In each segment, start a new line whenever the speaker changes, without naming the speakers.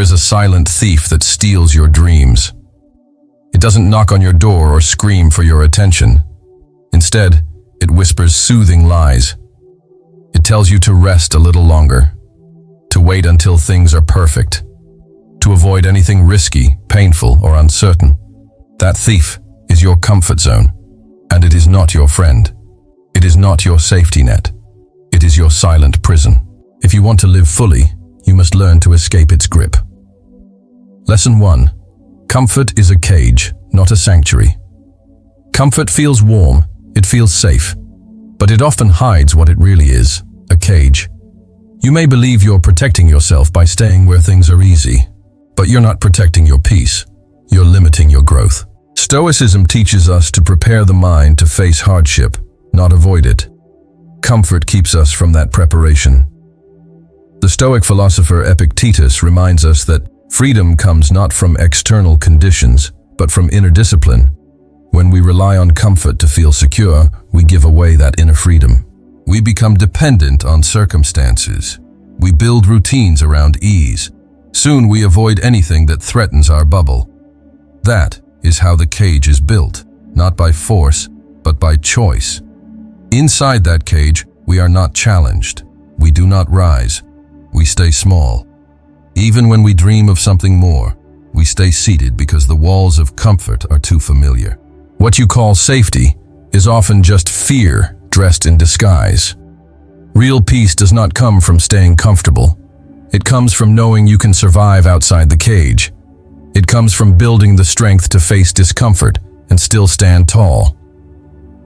There is a silent thief that steals your dreams. It doesn't knock on your door or scream for your attention. Instead, it whispers soothing lies. It tells you to rest a little longer, to wait until things are perfect, to avoid anything risky, painful, or uncertain. That thief is your comfort zone, and it is not your friend. It is not your safety net. It is your silent prison. If you want to live fully, you must learn to escape its grip. Lesson 1. Comfort is a cage, not a sanctuary. Comfort feels warm, it feels safe, but it often hides what it really is, a cage. You may believe you're protecting yourself by staying where things are easy, but you're not protecting your peace. You're limiting your growth. Stoicism teaches us to prepare the mind to face hardship, not avoid it. Comfort keeps us from that preparation. The Stoic philosopher Epictetus reminds us that freedom comes not from external conditions, but from inner discipline. When we rely on comfort to feel secure, we give away that inner freedom. We become dependent on circumstances. We build routines around ease. Soon we avoid anything that threatens our bubble. That is how the cage is built, not by force, but by choice. Inside that cage, we are not challenged. We do not rise. We stay small. Even when we dream of something more, we stay seated because the walls of comfort are too familiar. What you call safety is often just fear dressed in disguise. Real peace does not come from staying comfortable. It comes from knowing you can survive outside the cage. It comes from building the strength to face discomfort and still stand tall.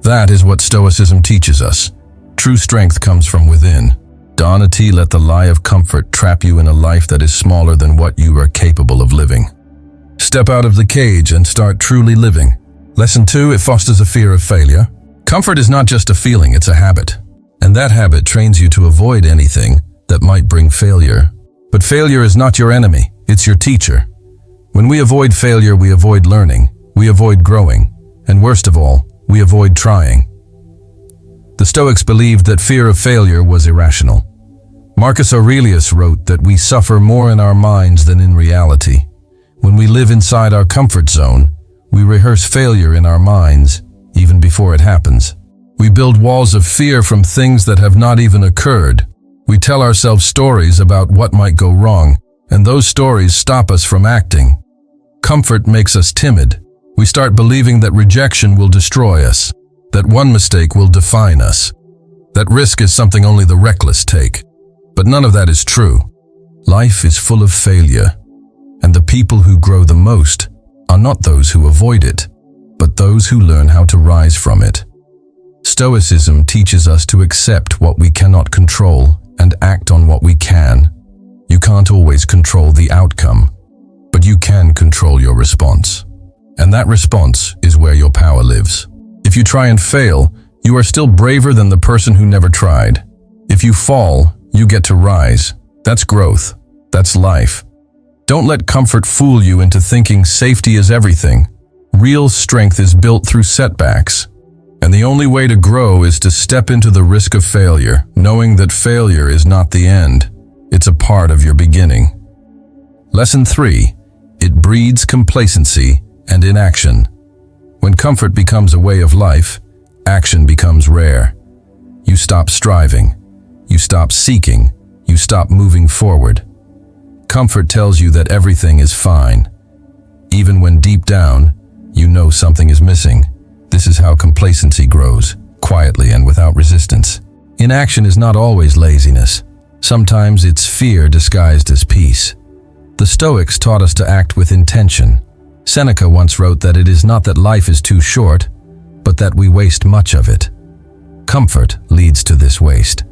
That is what Stoicism teaches us. True strength comes from within. Do not let the lie of comfort trap you in a life that is smaller than what you are capable of living. Step out of the cage and start truly living. Lesson 2, it fosters a fear of failure. Comfort is not just a feeling, it's a habit. And that habit trains you to avoid anything that might bring failure. But failure is not your enemy, it's your teacher. When we avoid failure, we avoid learning, we avoid growing, and worst of all, we avoid trying. The Stoics believed that fear of failure was irrational. Marcus Aurelius wrote that we suffer more in our minds than in reality. When we live inside our comfort zone, we rehearse failure in our minds, even before it happens. We build walls of fear from things that have not even occurred. We tell ourselves stories about what might go wrong, and those stories stop us from acting. Comfort makes us timid. We start believing that rejection will destroy us, that one mistake will define us, that risk is something only the reckless take. But none of that is true. Life is full of failure, and the people who grow the most are not those who avoid it, but those who learn how to rise from it. Stoicism teaches us to accept what we cannot control and act on what we can. You can't always control the outcome, but you can control your response. And that response is where your power lives. If you try and fail, you are still braver than the person who never tried. If you fall, you get to rise. That's growth. That's life. Don't let comfort fool you into thinking safety is everything. Real strength is built through setbacks. And the only way to grow is to step into the risk of failure, knowing that failure is not the end. It's a part of your beginning. Lesson 3. It breeds complacency and inaction. When comfort becomes a way of life, action becomes rare. You stop striving. You stop seeking. You stop moving forward. Comfort tells you that everything is fine. Even when deep down, you know something is missing. This is how complacency grows, quietly and without resistance. Inaction is not always laziness. Sometimes it's fear disguised as peace. The Stoics taught us to act with intention. Seneca once wrote that it is not that life is too short, but that we waste much of it. Comfort leads to this waste.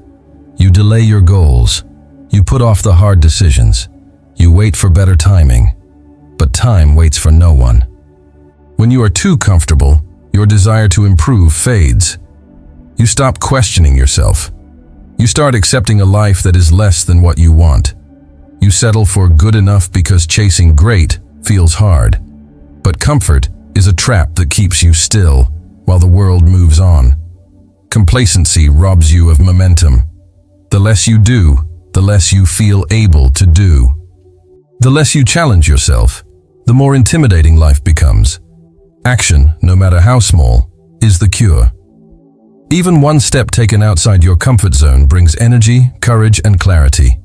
You delay your goals. You put off the hard decisions. You wait for better timing. But time waits for no one. When you are too comfortable, your desire to improve fades. You stop questioning yourself. You start accepting a life that is less than what you want. You settle for good enough because chasing great feels hard. But comfort is a trap that keeps you still while the world moves on. Complacency robs you of momentum. The less you do, the less you feel able to do. The less you challenge yourself, the more intimidating life becomes. Action, no matter how small, is the cure. Even one step taken outside your comfort zone brings energy, courage, and clarity.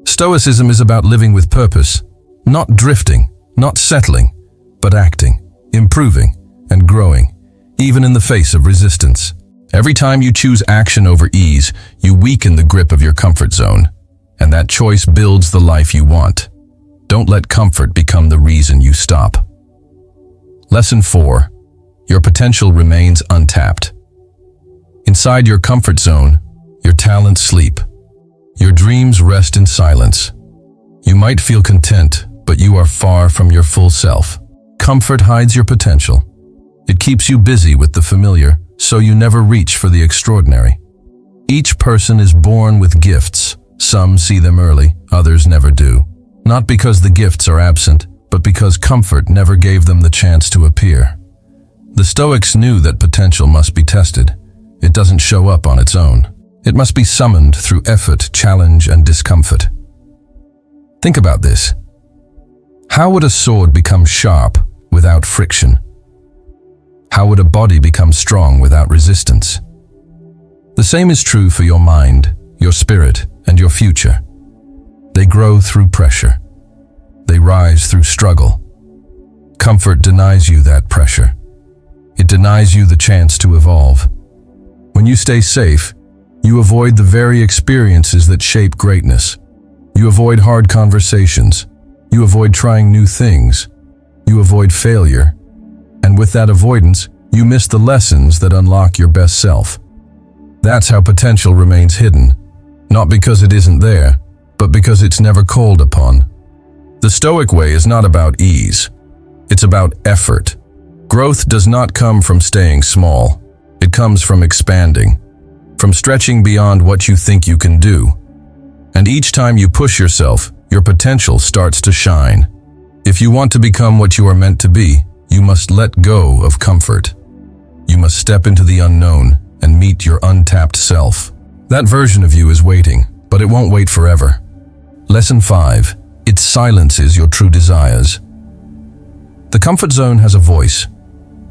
Stoicism is about living with purpose, not drifting, not settling, but acting, improving, and growing, even in the face of resistance. Every time you choose action over ease, you weaken the grip of your comfort zone, and that choice builds the life you want. Don't let comfort become the reason you stop. Lesson 4. Your potential remains untapped. Inside your comfort zone, your talents sleep. Your dreams rest in silence. You might feel content, but you are far from your full self. Comfort hides your potential. It keeps you busy with the familiar, so you never reach for the extraordinary. Each person is born with gifts. Some see them early, others never do. Not because the gifts are absent, but because comfort never gave them the chance to appear. The Stoics knew that potential must be tested. It doesn't show up on its own. It must be summoned through effort, challenge, and discomfort. Think about this. How would a sword become sharp without friction? How would a body become strong without resistance? The same is true for your mind, your spirit, and your future. They grow through pressure. They rise through struggle. Comfort denies you that pressure. It denies you the chance to evolve. When you stay safe, you avoid the very experiences that shape greatness. You avoid hard conversations. You avoid trying new things. You avoid failure. And with that avoidance, you miss the lessons that unlock your best self. That's how potential remains hidden. Not because it isn't there, but because it's never called upon. The Stoic way is not about ease. It's about effort. Growth does not come from staying small. It comes from expanding, from stretching beyond what you think you can do. And each time you push yourself, your potential starts to shine. If you want to become what you are meant to be, you must let go of comfort. You must step into the unknown and meet your untapped self. That version of you is waiting, but it won't wait forever. Lesson 5. It silences your true desires. The comfort zone has a voice.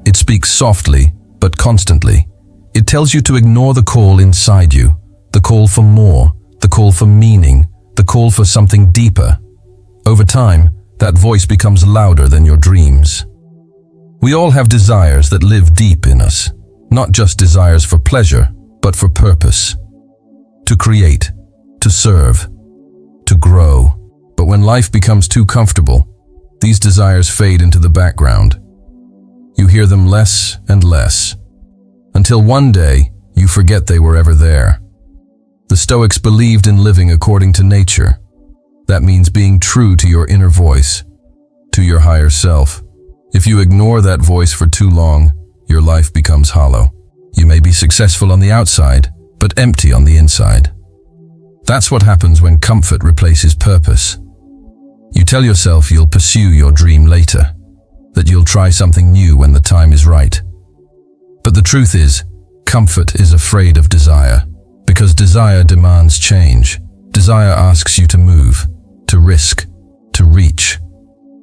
It speaks softly, but constantly. It tells you to ignore the call inside you, the call for more, the call for meaning, the call for something deeper. Over time, that voice becomes louder than your dreams. We all have desires that live deep in us, not just desires for pleasure, but for purpose. To create, to serve, to grow. But when life becomes too comfortable, these desires fade into the background. You hear them less and less, until one day you forget they were ever there. The Stoics believed in living according to nature. That means being true to your inner voice, to your higher self. If you ignore that voice for too long, your life becomes hollow. You may be successful on the outside, but empty on the inside. That's what happens when comfort replaces purpose. You tell yourself you'll pursue your dream later, that you'll try something new when the time is right. But the truth is, comfort is afraid of desire, because desire demands change. Desire asks you to move, to risk, to reach.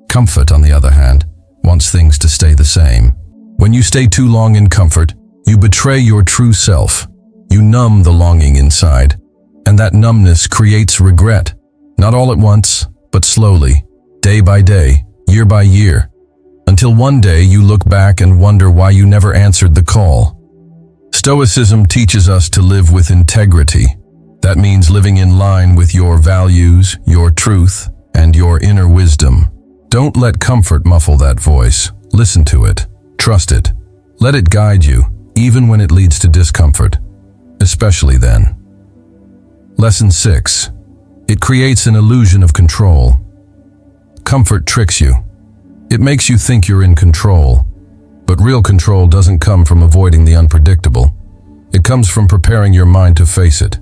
Comfort, on the other hand, wants things to stay the same. When you stay too long in comfort, you betray your true self. You numb the longing inside, and that numbness creates regret, not all at once, but slowly, day by day, year by year, until one day you look back and wonder why you never answered the call. Stoicism teaches us to live with integrity. That means living in line with your values, your truth, and your inner wisdom. Don't let comfort muffle that voice. Listen to it. Trust it. Let it guide you, even when it leads to discomfort, especially then. Lesson 6. It creates an illusion of control. Comfort tricks you. It makes you think you're in control. But real control doesn't come from avoiding the unpredictable. It comes from preparing your mind to face it.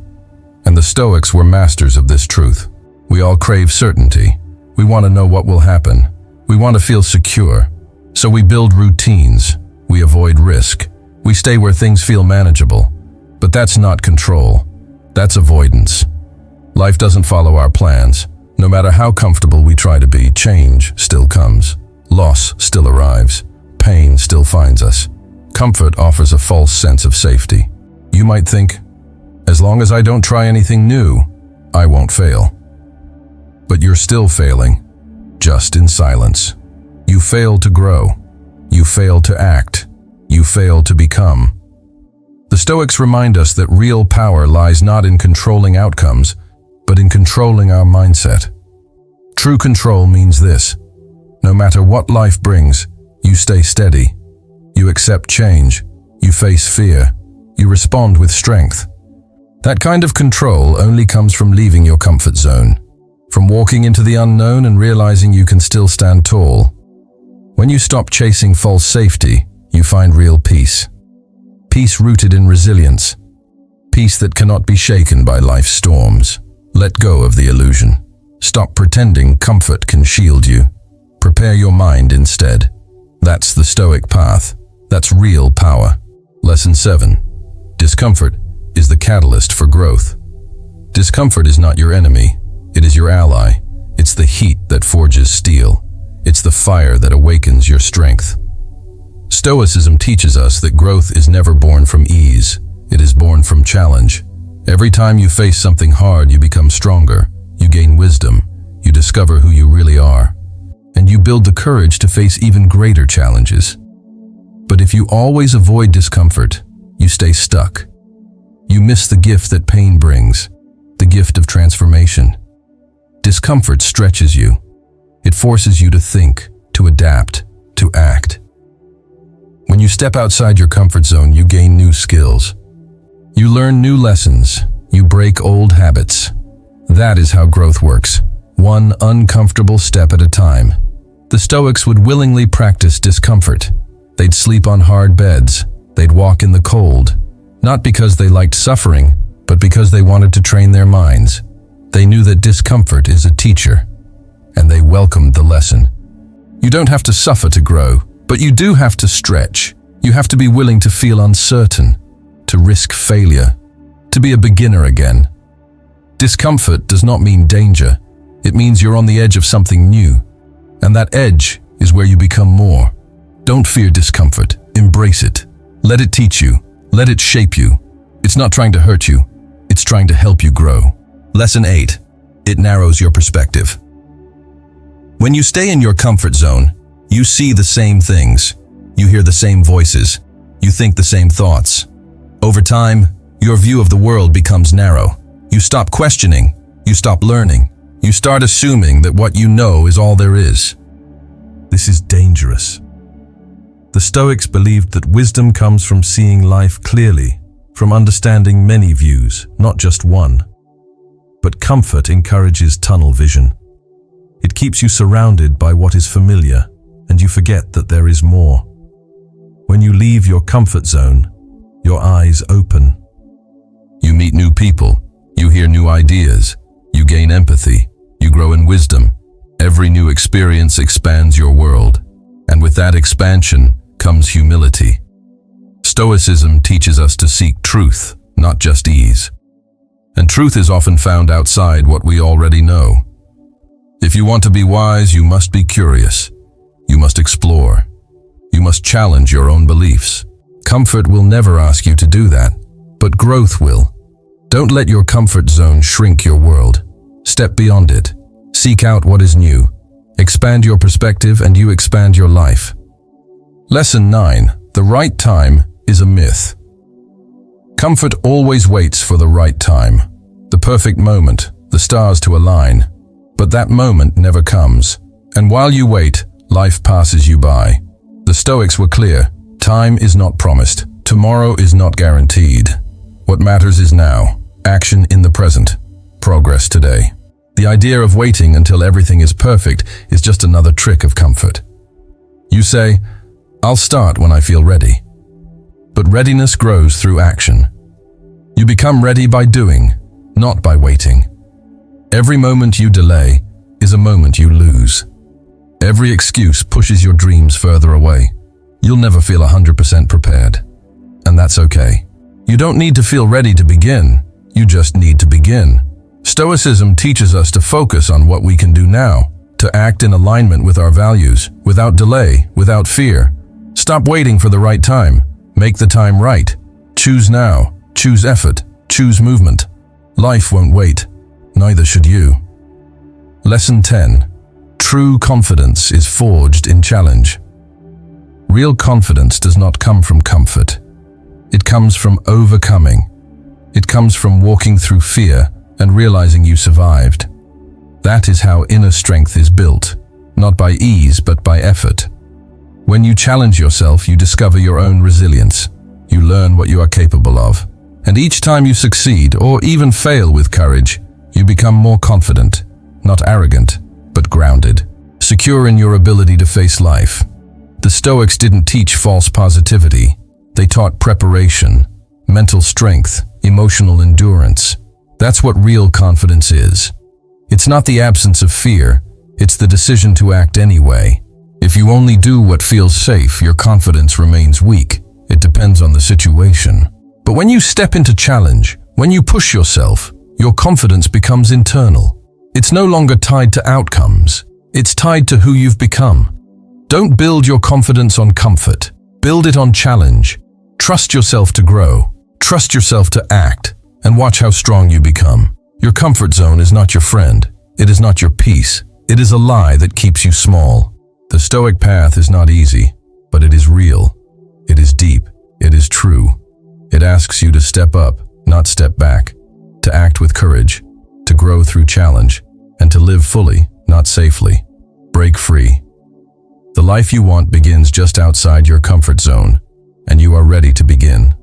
And the Stoics were masters of this truth. We all crave certainty. We want to know what will happen. We want to feel secure. So we build routines. We avoid risk. We stay where things feel manageable. But that's not control. That's avoidance. Life doesn't follow our plans. No matter how comfortable we try to be, change still comes. Loss still arrives. Pain still finds us. Comfort offers a false sense of safety. You might think, as long as I don't try anything new, I won't fail. But you're still failing, just in silence. You fail to grow. You fail to act. You fail to become. The Stoics remind us that real power lies not in controlling outcomes, but in controlling our mindset. True control means this: no matter what life brings, you stay steady. You accept change. You face fear. You respond with strength. That kind of control only comes from leaving your comfort zone, from walking into the unknown and realizing you can still stand tall. When you stop chasing false safety, you find real peace. Peace rooted in resilience. Peace that cannot be shaken by life's storms. Let go of the illusion. Stop pretending comfort can shield you. Prepare your mind instead. That's the Stoic path. That's real power. Lesson 7. Discomfort is the catalyst for growth. Discomfort is not your enemy. It is your ally. It's the heat that forges steel. It's the fire that awakens your strength. Stoicism teaches us that growth is never born from ease. It is born from challenge. Every time you face something hard, you become stronger. You gain wisdom. You discover who you really are. And you build the courage to face even greater challenges. But if you always avoid discomfort, you stay stuck. You miss the gift that pain brings, the gift of transformation. Discomfort stretches you. It forces you to think, to adapt, to act. When you step outside your comfort zone, you gain new skills. You learn new lessons. You break old habits. That is how growth works, one uncomfortable step at a time. The Stoics would willingly practice discomfort. They'd sleep on hard beds. They'd walk in the cold, not because they liked suffering, but because they wanted to train their minds. They knew that discomfort is a teacher, and they welcomed the lesson. You don't have to suffer to grow, but you do have to stretch. You have to be willing to feel uncertain, to risk failure, to be a beginner again. Discomfort does not mean danger. It means you're on the edge of something new, and that edge is where you become more. Don't fear discomfort. Embrace it. Let it teach you. Let it shape you. It's not trying to hurt you. It's trying to help you grow. Lesson 8. It narrows your perspective. When you stay in your comfort zone, you see the same things. You hear the same voices. You think the same thoughts. Over time, your view of the world becomes narrow. You stop questioning. You stop learning. You start assuming that what you know is all there is. This is dangerous. The Stoics believed that wisdom comes from seeing life clearly, from understanding many views, not just one. But comfort encourages tunnel vision. It keeps you surrounded by what is familiar, and you forget that there is more. When you leave your comfort zone, your eyes open. You meet new people. You hear new ideas. You gain empathy. You grow in wisdom. Every new experience expands your world. And with that expansion comes humility. Stoicism teaches us to seek truth, not just ease. And truth is often found outside what we already know. If you want to be wise, you must be curious. You must explore. You must challenge your own beliefs. Comfort will never ask you to do that, but growth will. Don't let your comfort zone shrink your world. Step beyond it. Seek out what is new. Expand your perspective and you expand your life. Lesson 9. The right time is a myth. Comfort always waits for the right time, the perfect moment, the stars to align. But that moment never comes. And while you wait, life passes you by. The Stoics were clear. Time is not promised. Tomorrow is not guaranteed. What matters is now. Action in the present. Progress today. The idea of waiting until everything is perfect is just another trick of comfort. You say, I'll start when I feel ready. But readiness grows through action. You become ready by doing, not by waiting. Every moment you delay is a moment you lose. Every excuse pushes your dreams further away. You'll never feel 100% prepared. And that's okay. You don't need to feel ready to begin. You just need to begin. Stoicism teaches us to focus on what we can do now, to act in alignment with our values, without delay, without fear. Stop waiting for the right time. Make the time right. Choose now. Choose effort. Choose movement. Life won't wait. Neither should you. Lesson 10. True confidence is forged in challenge. Real confidence does not come from comfort. It comes from overcoming. It comes from walking through fear and realizing you survived. That is how inner strength is built, not by ease but by effort. When you challenge yourself, you discover your own resilience. You learn what you are capable of. And each time you succeed or even fail with courage, you become more confident, not arrogant, but grounded, secure in your ability to face life. The Stoics didn't teach false positivity. They taught preparation, mental strength, emotional endurance. That's what real confidence is. It's not the absence of fear, it's the decision to act anyway. If you only do what feels safe, your confidence remains weak. It depends on the situation. But when you step into challenge, when you push yourself, your confidence becomes internal. It's no longer tied to outcomes. It's tied to who you've become. Don't build your confidence on comfort. Build it on challenge. Trust yourself to grow. Trust yourself to act. And watch how strong you become. Your comfort zone is not your friend. It is not your peace. It is a lie that keeps you small. The Stoic path is not easy, but it is real. It is deep. It is true. It asks you to step up, not step back, to act with courage, to grow through challenge, and to live fully, not safely. Break free. The life you want begins just outside your comfort zone, and you are ready to begin.